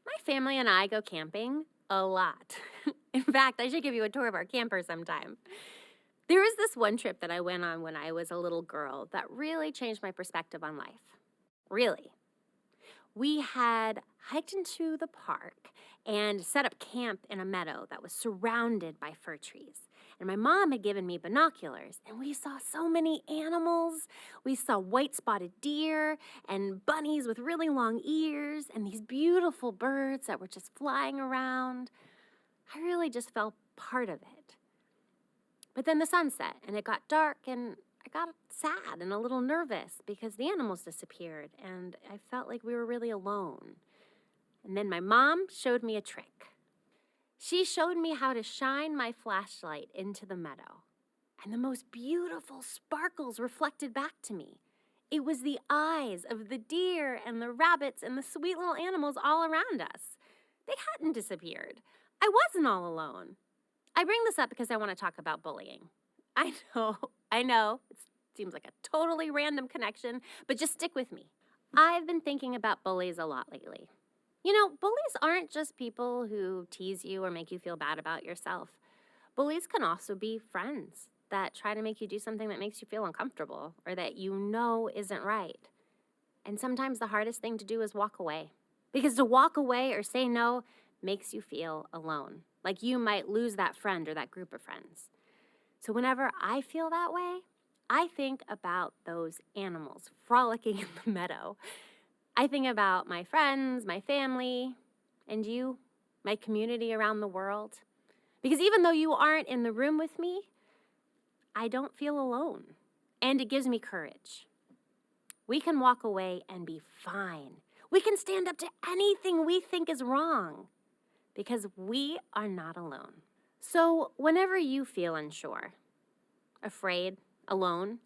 My family and I go camping a lot. In fact, I should give you a tour of our camper sometime. There was this one trip that I went on when I was a little girl that really changed my perspective on life. Really. We had hiked into the park and set up camp in a meadow that was surrounded by fir trees. And my mom had given me binoculars, and we saw so many animals. We saw white spotted deer and bunnies with really long ears and these beautiful birds that were just flying around. I really just felt part of it. But then the sun set and it got dark, and I got sad and a little nervous because the animals disappeared and I felt like we were really alone. And then my mom showed me a trick. She showed me how to shine my flashlight into the meadow, and the most beautiful sparkles reflected back to me. It was the eyes of the deer and the rabbits and the sweet little animals all around us. They hadn't disappeared. I wasn't all alone. I bring this up because I want to talk about bullying. I know, it seems like a totally random connection, but just stick with me. I've been thinking about bullies a lot lately. You know, bullies aren't just people who tease you or make you feel bad about yourself. Bullies can also be friends that try to make you do something that makes you feel uncomfortable or that you know isn't right. And sometimes the hardest thing to do is walk away. Because to walk away or say no makes you feel alone, like you might lose that friend or that group of friends. So whenever I feel that way, I think about those animals frolicking in the meadow. I think about my friends, my family, and you, my community around the world. Because even though you aren't in the room with me, I don't feel alone. And it gives me courage. We can walk away and be fine. We can stand up to anything we think is wrong because we are not alone. So, whenever you feel unsure, afraid, alone,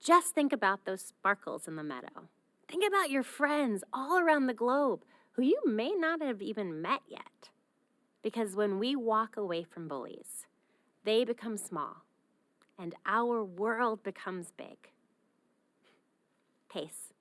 just think about those sparkles in the meadow. Think about your friends all around the globe who you may not have even met yet. Because when we walk away from bullies, they become small and our world becomes big. Peace.